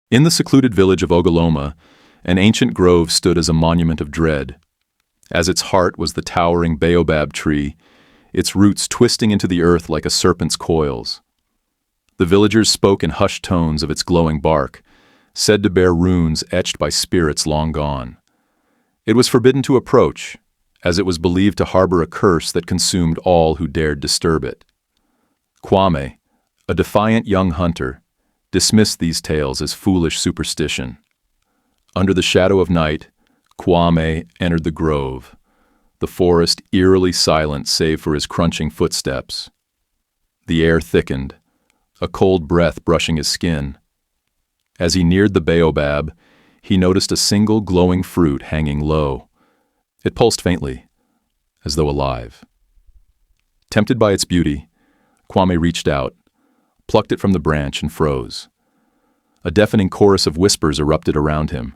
In the secluded village of Ogoloma, an ancient grove stood as a monument of dread. As its heart was the towering Baobab tree, its roots twisting into the earth like a serpent's coils. The villagers spoke in hushed tones of its glowing bark, said to bear runes etched by spirits long gone. It was forbidden to approach, as it was believed to harbor a curse that consumed all who dared disturb it. Kwame, a defiant young hunter, dismissed these tales as foolish superstition. Under the shadow of night, Kwame entered the grove, the forest eerily silent save for his crunching footsteps. The air thickened, a cold breath brushing his skin. As he neared the Baobab, he noticed a single glowing fruit hanging low. It pulsed faintly, as though alive. Tempted by its beauty, Kwame reached out, plucked it from the branch, and froze. A deafening chorus of whispers erupted around him,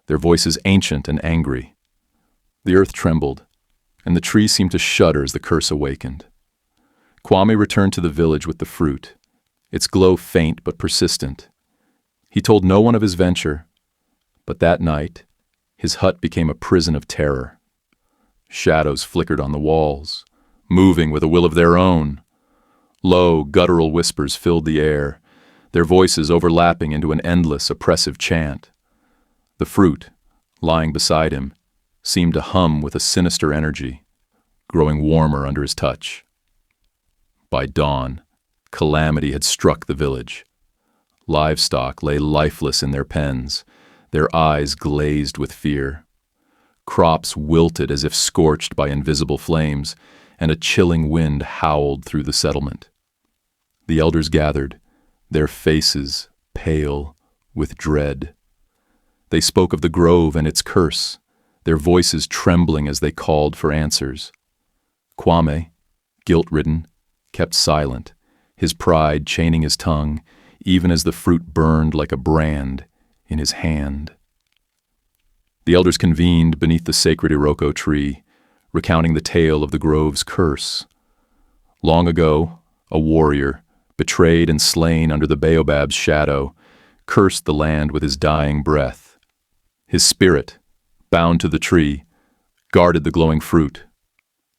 their voices ancient and angry. The earth trembled, and the tree seemed to shudder as the curse awakened. Kwame returned to the village with the fruit, its glow faint but persistent. He told no one of his venture, but that night, his hut became a prison of terror. Shadows flickered on the walls, moving with a will of their own. Low, guttural whispers filled the air, their voices overlapping into an endless, oppressive chant. The fruit, lying beside him, seemed to hum with a sinister energy, growing warmer under his touch. By dawn, calamity had struck the village. Livestock lay lifeless in their pens, their eyes glazed with fear. Crops wilted as if scorched by invisible flames, and a chilling wind howled through the settlement. The elders gathered, their faces pale with dread. They spoke of the grove and its curse, their voices trembling as they called for answers. Kwame, guilt-ridden, kept silent, his pride chaining his tongue, even as the fruit burned like a brand in his hand. The elders convened beneath the sacred Iroko tree, recounting the tale of the grove's curse. Long ago, a warrior, betrayed and slain under the Baobab's shadow, cursed the land with his dying breath. His spirit, bound to the tree, guarded the glowing fruit,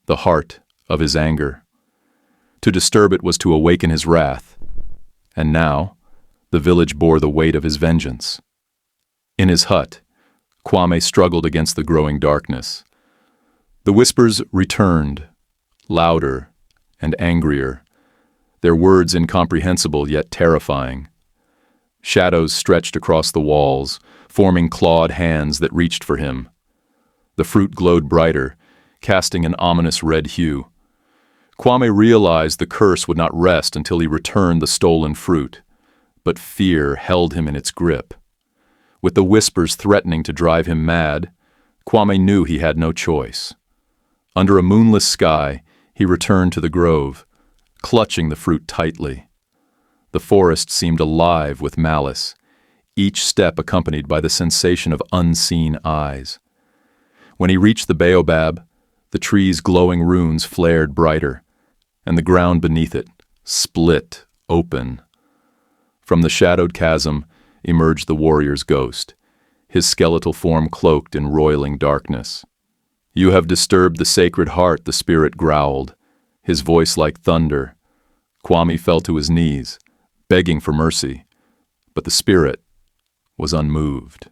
the heart of his anger. To disturb it was to awaken his wrath, and now the village bore the weight of his vengeance. In his hut, Kwame struggled against the growing darkness. The whispers returned, louder and angrier, their words incomprehensible yet terrifying. Shadows stretched across the walls, forming clawed hands that reached for him. The fruit glowed brighter, casting an ominous red hue. Kwame realized the curse would not rest until he returned the stolen fruit, but fear held him in its grip. With the whispers threatening to drive him mad, Kwame knew he had no choice. Under a moonless sky, he returned to the grove, clutching the fruit tightly. The forest seemed alive with malice, each step accompanied by the sensation of unseen eyes. When he reached the Baobab, the tree's glowing runes flared brighter, and the ground beneath it split open. From the shadowed chasm emerged the warrior's ghost, his skeletal form cloaked in roiling darkness. "You have disturbed the sacred heart," the spirit growled, his voice like thunder. Kwame fell to his knees, begging for mercy, but the spirit was unmoved.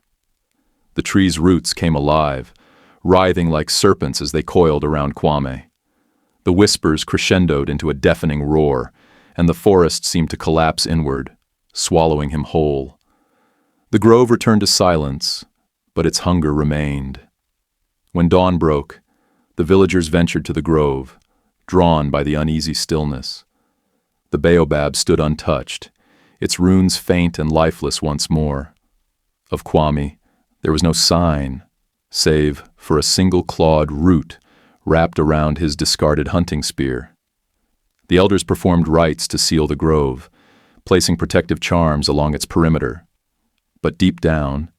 The tree's roots came alive, writhing like serpents as they coiled around Kwame. The whispers crescendoed into a deafening roar, and the forest seemed to collapse inward, swallowing him whole. The grove returned to silence, but its hunger remained. When dawn broke, the villagers ventured to the grove, drawn by the uneasy stillness. The Baobab stood untouched, its runes faint and lifeless once more. Of Kwame, there was no sign, save for a single clawed root wrapped around his discarded hunting spear. The elders performed rites to seal the grove, placing protective charms along its perimeter. But deep down,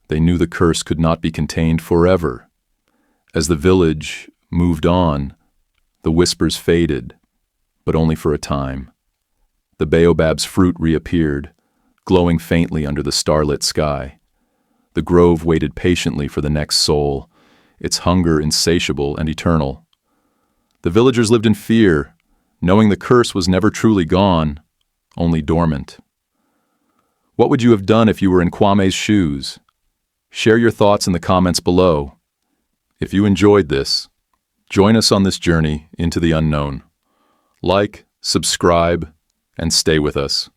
they knew the curse could not be contained forever. As the village moved on, the whispers faded, but only for a time. The Baobab's fruit reappeared, glowing faintly under the starlit sky. The grove waited patiently for the next soul, its hunger insatiable and eternal. The villagers lived in fear, knowing the curse was never truly gone, only dormant. What would you have done if you were in Kwame's shoes? Share your thoughts in the comments below. If you enjoyed this, join us on this journey into the unknown. Like, subscribe, and stay with us.